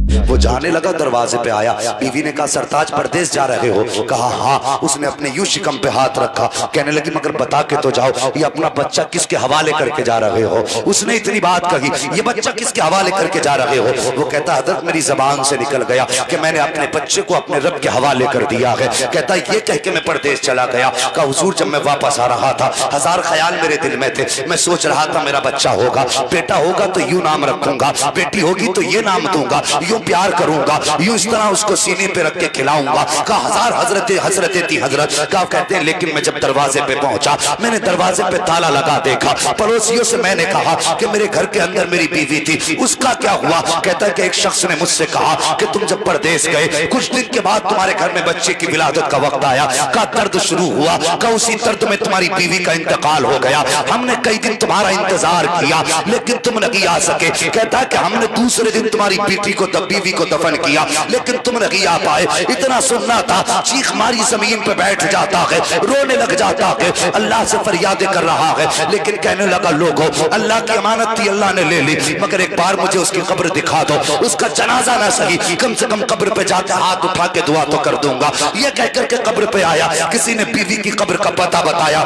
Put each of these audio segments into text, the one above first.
वो जाने लगा, दरवाजे पे आया, बीवी ने कहा सरताज परदेश जा रहे हो? कहा हाँ। उसने अपने यूं शिकम पे हाथ रखा, कहने लगी मगर बता के तो जाओ, ये अपना बच्चा किसके हवाले करके जा रहे हो? उसने इतनी बात कही, ये बच्चा किसके हवाले करके जा रहे हो? वो कहता हज़रत मेरी जबान से निकल गया कि मैंने अपने बच्चे को अपने रब के हवाले कर दिया है। कहता ये कह के मैं परदेश चला गया। कहा हुजूर जब मैं वापस आ रहा था हजार ख्याल मेरे दिल में थे। मैं सोच रहा था मेरा बच्चा होगा, बेटा होगा तो यूं नाम रखूंगा, बेटी होगी तो ये नाम दूंगा, यूं प्यार करूंगा, यूं इस तरह उसको सीने पे रख के खिलाऊंगा। कहा हजार हजरतें थी हजरत। कहा कहते हैं लेकिन मैं जब दरवाजे पे पहुंचा, मैंने दरवाजे पे ताला लगा देखा। पड़ोसियों से मैंने कहा कि मेरे घर के अंदर मेरी बीवी थी, उसका क्या हुआ? कहता है कि एक शख्स ने मुझसे कहा कि तुम जब परदेश गए कुछ दिन के बाद तुम्हारे घर में बच्चे की विलादत का वक्त आया। का दर्द शुरू हुआ, का उसी दर्द में तुम्हारी बीवी का इंतकाल हो गया। हमने कई दिन तुम्हारा इंतजार किया लेकिन तुम नहीं आ सके। कहता है कि हमने दूसरे दिन तुम्हारी बेटी को बीवी को दफन किया लेकिन तुम नहीं आ पाए। इतना सुनना था, चीख मारी जमीन पे बैठ जाता है, रोने लग जाता है, अल्लाह से फरियादें कर रहा है। लेकिन कहने लगा लोगों अल्लाह की अमानत थी, अल्लाह ने ले ली, मगर एक बार मुझे उसकी कब्र दिखा दो, उसका जनाजा ना सही कम से कम कब्र पे जाकर हाथ उठा के दुआ तो कर दूंगा। ये कह करके कब्र पे आया, किसी ने बीवी की कब्र का पता बताया,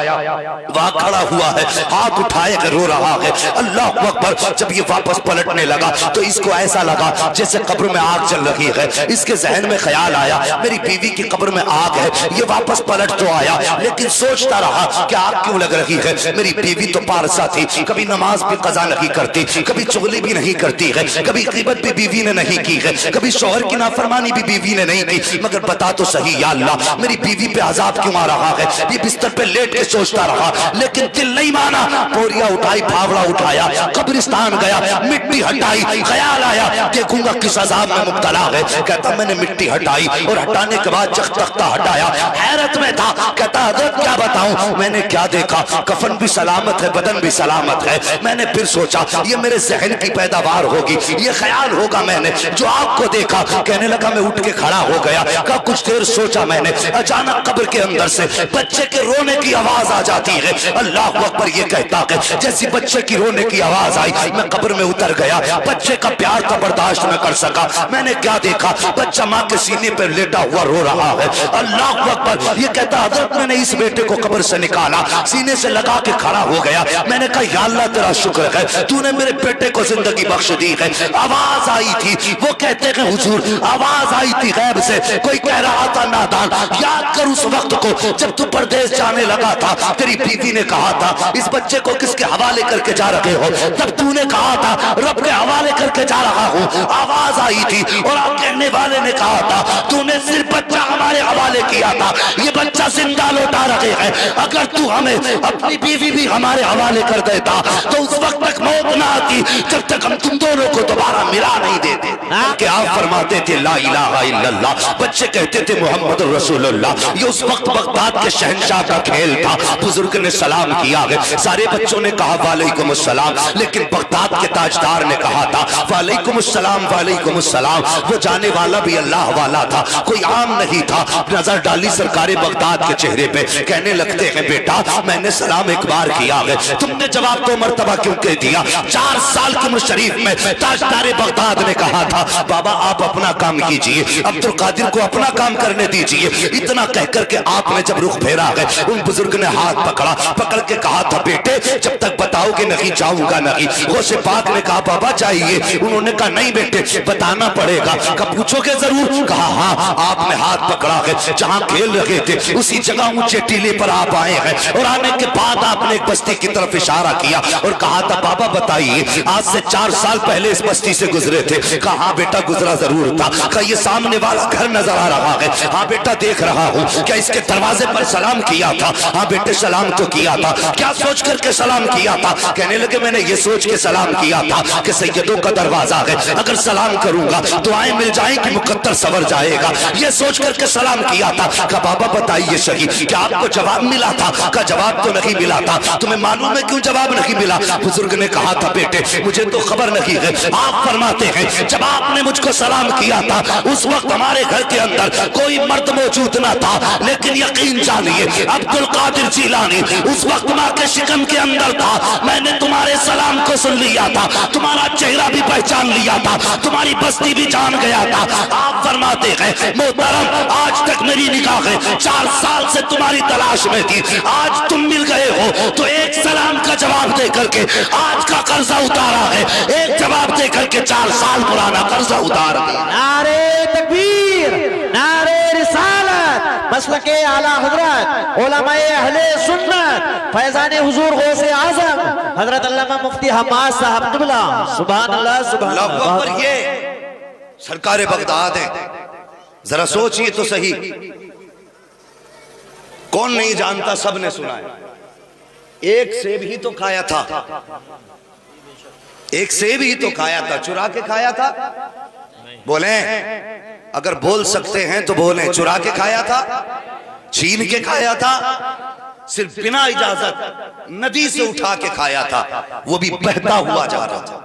वहां खड़ा हुआ है, हाथ उठाए के रो रहा है, अल्लाह अकबर। जब ये वापस पलटने लगा तो इसको ऐसा लगा जैसे कब्र में आग जल रही है। इसके जहन में ख्याल आया मेरी बीवी की कब्र में आग है। ये वापस पलट तो आया लेकिन सोचता रहा कि आग क्यों लग रही है? मेरी बीवी तो पारसा थी, कभी नमाज भी कज़ा नहीं करती, कभी चुगली भी नहीं करती है, कभी ग़ीबत भी बीवी ने नहीं की है, कभी शौहर की नाफरमानी भी बीवी ने नहीं की, मगर बता तो सही या अल्लाह मेरी बीवी पे अजाब क्यों आ रहा है? ये बिस्तर पे लेट के सोचता रहा लेकिन दिल नहीं माना। बोरिया उठाई, फावड़ा उठाया, कब्रिस्तान गया, मिट्टी हटाई, ख्याल आया देखूंगा किस अजाब में मुब्तला है। कहता मैंने मिट्टी हटाई और हटाने के बाद तख्ता हटाया, हैरत में था। कहता हज़रत क्या बताऊं, मैंने क्या देखा, कफन भी सलामत है, बदन भी सलामत है। मैंने फिर सोचा ये मेरे जहन की पैदावार होगी, ये ख्याल होगा मैंने जो आपको देखा। कहने लगा मैं उठ के खड़ा हो गया। का कुछ देर सोचा मैंने, अचानक कब्र के अंदर से बच्चे के रोने की आवाज आ जाती है। अल्लाह अकबर ये कहता है जैसी बच्चे की रोने की आवाज आई मैं कब्र में उतर गया। बच्चे का प्यार का बर्दाश्त न कर सका। मैंने क्या देखा, बच्चा माँ के सीने पर लेटा हुआ रो रहा है। अल्लाह अकबर ये कहता हज़रत मैंने इस बेटे को कब्र से निकाला, सीने से लगा के खड़ा हो गया। मैंने कहा या अल्लाह तेरा शुक्र है तूने मेरे बेटे को जिंदगी बख्श दी है। आवाज आई थी, वो कहते हैं हुजूर आवाज आई थी गैब से, कोई कह रहा था नादान याद कर उस वक्त को जब तू परदेश जाने लगा था, तेरी बीवी ने कहा था इस बच्चे को किसके हवाले करके जा रहे हो? तब तूने कहा था रब के हवाले करके जा रहा हूँ। आवाज आई थी और आप कहने वाले ने कहा था तूने सिर्फ बच्चा हमारे हवाले किया था, ये बच्चा जिंदा लौटा रहे हैं। अगर तू हमें अपनी बीवी भी हमारे हवाले कर देता तो उस वक्त तक मौत ना आती जब तक हम तुम दोनों को दोबारा मिला नहीं देते। कि आप फरमाते थे ला इलाहा इल्लल्लाह, बच्चे कहते थे मोहम्मद रसूलुल्लाह। ये उस वक्त बगदाद के शहंशाह का खेल था। बुजुर्ग ने सलाम किया है, सारे बच्चों ने कहा वालेकुम अस्सलाम, लेकिन बगदाद के ताजदार ने कहा था वालेकुम अस्सलाम वालेकुम अस्सलाम। वो जाने वाला भी अल्लाह वाला था, कोई आम नहीं था। नजर डाली सरकारे बगदाद के चेहरे पे, कहने लगते हैं बेटा मैंने सलाम एक बार किया है, तुमने जवाब तो मर्तबा क्यों कह दिया? 4 साल की उम्र शरीफ में ताजदार बगदाद ने कहा था बाबा आप अपना काम कीजिए, अब्दुल कादिर को अपना काम करने दीजिए। इतना कहकर के आपने जब रुख फेरा है, उन बुजुर्ग ने हाथ पकड़ा, पकड़ के कहा था बेटे जब तक बताओगे नहीं जाऊंगा नहीं। गौसे पाक ने कहा बाबा चाहिए, उन्होंने कहा नहीं बेटे बताना पड़ेगा। कब पूछोगे जरूर? कहा हाँ। आपने हाथ पकड़ा है, जहाँ खेल रहे थे उसी जगह ऊंचे टीले पर आप आए हैं और आने के बाद आपने एक बस्ती की तरफ इशारा किया और कहा था बाबा बताइए आज से 4 साल पहले इस बस्ती से गुजरे थे। कहा बेटा गुजरा जरूर था। कहा ये सामने वाला घर नजर आ रहा है? हाँ बेटा देख रहा हूँ। क्या इसके दरवाजे पर सलाम किया था? हाँ बेटे सलाम तो किया था। क्या सोच करके सलाम किया था? कहने लगे मैंने ये सोच के सलाम किया था कि सैयदों का दरवाजा है, अगर सलाम करूंगा दुआएं मिल जाएंगी, मुकद्दर सवर जाएगा, ये सोच करके सलाम किया था। कहा बाबा बताइए सही क्या आपको जवाब मिला था? का जवाब तो नहीं मिला था। तुम्हें मालूम है क्यों जवाब नहीं मिला? बुजुर्ग ने कहा था बेटे मुझे तो खबर नहीं है। आप फरमाते हैं जब आपने मुझको सलाम किया था उस वक्त हमारे घर के अंदर कोई मर्द मौजूद ना था, लेकिन यकीन जानिए अब्दुल कादिर जिलानी उस वक्त माँ के शिकम के अंदर था। मैंने तुम्हारे सलाम को सुन लिया था, तुम्हारा चेहरा भी पहचान लिया था, तुम्हारी बस्ती भी जान गया था। आप फरमाते हैं मोहतरम, आज तक मेरी निगाहें 4 साल से तुम्हारी तलाश में थी, आज तुम मिल गए हो तो एक सलाम का जवाब दे करके आज का कर्जा उतारा है, एक जवाब दे करके 4 साल पुराना कर्जा उतार दिया। नारे तकबीर, नारे रिसालत, मसलके आला हजरत उलमाए अहले सुन्नत, फैजान हुजूर गौसे आजम हजरत अल्लामा मुफ्ती हमाद साहब क़िबला। सुभान अल्लाह, सुभान अल्लाह। पर ये सरकार बगदाद है, जरा सोचिए तो सही, कौन नहीं जानता, सबने सुना है। एक सेब ही तो खाया था, एक सेब ही तो खाया था, चुरा के खाया था। बोले, अगर बोल सकते हैं तो बोले, चुरा के खाया था, छीन के खाया था, सिर्फ बिना इजाजत नदी से उठा के खाया था, वो भी बहता हुआ जा रहा था।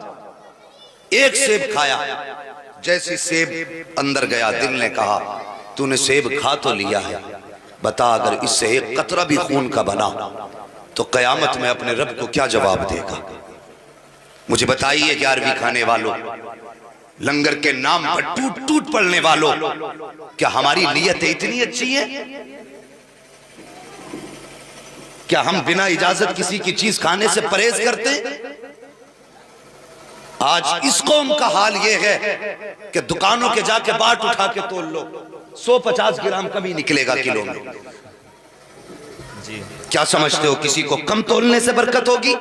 एक सेब खाया, जैसी सेब अंदर गया, दिल ने कहा तूने सेब खा तो लिया है, बता अगर इससे एक कतरा भी खून का बना तो कयामत में अपने रब को क्या जवाब देगा। मुझे बताइए 11वीं खाने वालों, लंगर के नाम पर टूट टूट पड़ने वालों, क्या हमारी नीयत इतनी अच्छी है? क्या हम बिना इजाजत किसी की चीज खाने से परहेज करते? आज इस कौम का हाल यह है कि दुकानों के जाके बाट उठा के तोल लो, 150 ग्राम कभी निकलेगा किलो में। क्या समझते हो किसी को कम तोलने से बरकत होगी?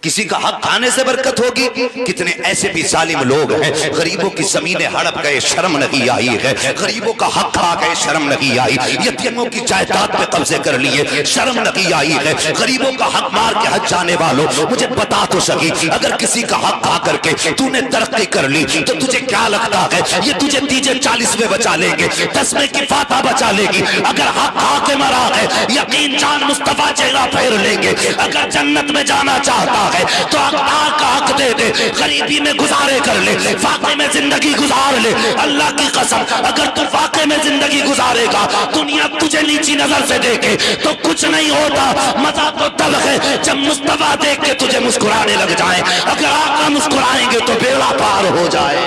किसी का हक खाने से बरकत होगी? कितने ऐसे भी जालिम लोग हैं, गरीबों की जमीनें हड़प गए, शर्म नहीं आई है, गरीबों का हक खा गए, शर्म नहीं आई, यतीमों की जायदाद पे कब्जे कर लिए, शर्म नहीं आई है, गरीबों का हक मार के हज जाने वालों, मुझे बता तो सकी, अगर किसी का हक खा करके तूने तरक्की कर ली तो तुझे क्या लगता है ये तुझे 40वें बचा लेंगे, 10वें की फाता बचा लेगी? अगर हक खा के मरा है, यकीन जान मुस्तफा चेहरा फेर लेंगे। अगर जन्नत में जाना चाहता है तो अख्तार का हक दे दे, गरीबी में गुजारे कर ले, फाके में जिंदगी गुजार ले। अल्लाह की कसम, अगर तू फाके में जिंदगी गुजारेगा, दुनिया तुझे नीची नजर से देखे तो कुछ नहीं होता। मजा तो तब है जब मुस्तफा देख के तुझे मुस्कुराने लग जाए, अगर आका मुस्कुराएंगे तो बेड़ा पार हो जाए।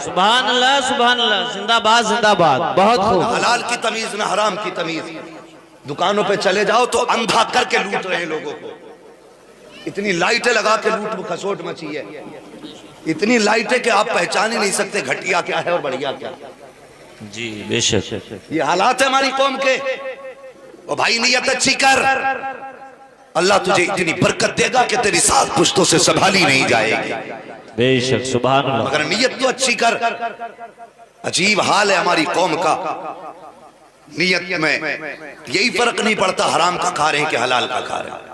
सुभान अल्लाह, सुभान अल्लाह, जिंदाबाद जिंदाबाद। बहुत खूब। हलाल की तमीज ना हराम की तमीज। दुकानों पे चले जाओ तो अंधा करके लूट रहे लोगों को, इतनी लाइटें लगा के लूट खसोट मची है, इतनी लाइटें कि आप पहचान ही नहीं सकते घटिया क्या है और बढ़िया क्या। जी बेशक, ये हालात है हमारी कौम के। ओ भाई नियत अच्छी कर, अल्लाह तुझे इतनी बरकत देगा कि तेरी 7 पुश्तों से संभाली नहीं जाएगी। बेशक, सुभान अल्लाह। मगर नियत तो अच्छी कर। अजीब हाल है हमारी कौम का, नियत में यही फर्क नहीं पड़ता हराम का खा रहे हैं कि हलाल का खा रहे हैं।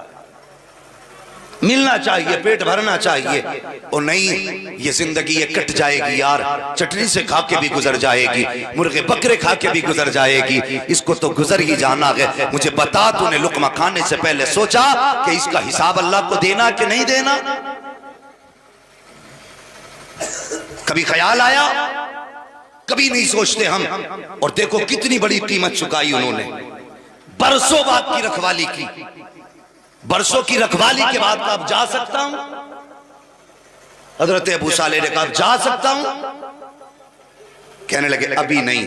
मिलना चाहिए, पेट भरना चाहिए, और नहीं ये जिंदगी ये कट जाएगी यार, चटनी से खा के भी गुजर जाएगी, मुर्गे बकरे खा के भी गुजर जाएगी, इसको तो गुजर ही जाना है। मुझे बता, तूने लुकमा खाने से पहले सोचा कि इसका हिसाब अल्लाह को देना कि नहीं देना? कभी ख्याल आया? कभी नहीं सोचते हम। और देखो कितनी बड़ी कीमत चुकाई उन्होंने, बरसों बाद की रखवाली की, बरसों की रखवाली के बाद अब जा सकता हूं? हजरत अबू सालेह ने कहा जा सकता हूं? कहने लगे अभी नहीं।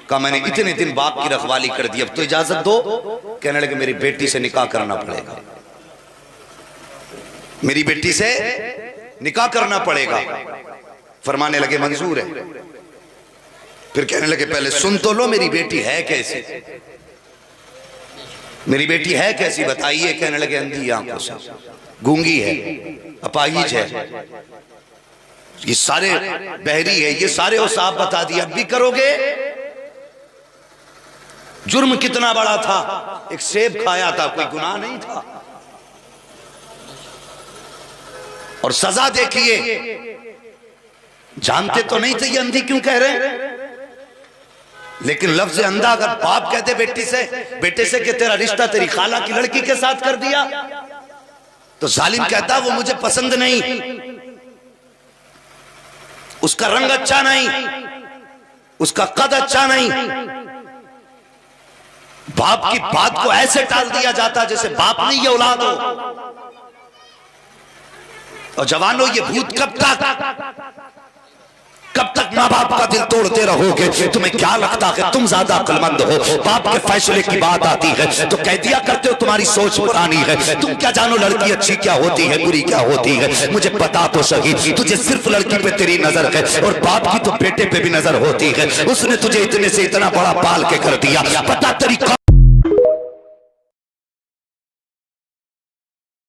कहा मैंने इतने दिन बाप की रखवाली कर दी, अब तो इजाजत दो। कहने लगे मेरी बेटी से निकाह करना पड़ेगा, मेरी बेटी से निकाह करना पड़ेगा। फरमाने लगे मंजूर है। फिर कहने लगे पहले सुन तो लो, मेरी बेटी है कैसी, मेरी बेटी है कैसी बताइए। कहने लगे अंधी आंखों से, गूंगी है, अपाहिज है, ये सारे बहरी है, ये सारे औसाफ बता दिए। अब भी करोगे? जुर्म कितना बड़ा था, एक सेब खाया था, कोई गुनाह नहीं था। और सजा देखिए, जानते तो नहीं थे ये अंधी क्यों कह रहे हैं, लेकिन लफ्ज अंधा अगर बाप कहते बेटे से कि तेरा रिश्ता तेरी खाला की लड़की के साथ कर दिया, तो जालिम कहता वो मुझे पसंद नहीं, उसका रंग अच्छा नहीं, उसका कद अच्छा नहीं। बाप की बात को ऐसे टाल दिया जाता जैसे बाप नहीं ये औलाद हो। और जवानों, ये भूत कब तक माँ बाप का दिल तोड़ते रहोगे? तुम्हें क्या लगता है तुम ज्यादा अक्लमंद हो? बाप के फैसले की बात आती है तो कह दिया करते हो तुम्हारी सोच पुरानी है। तुम क्या जानो लड़की अच्छी क्या होती है, बुरी क्या होती है? मुझे पता तो सही, तुझे सिर्फ लड़की पे तेरी नजर है और बाप की तो बेटे पे भी नजर होती है। उसने तुझे इतने से इतना बड़ा पाल के कर दिया, पता तेरी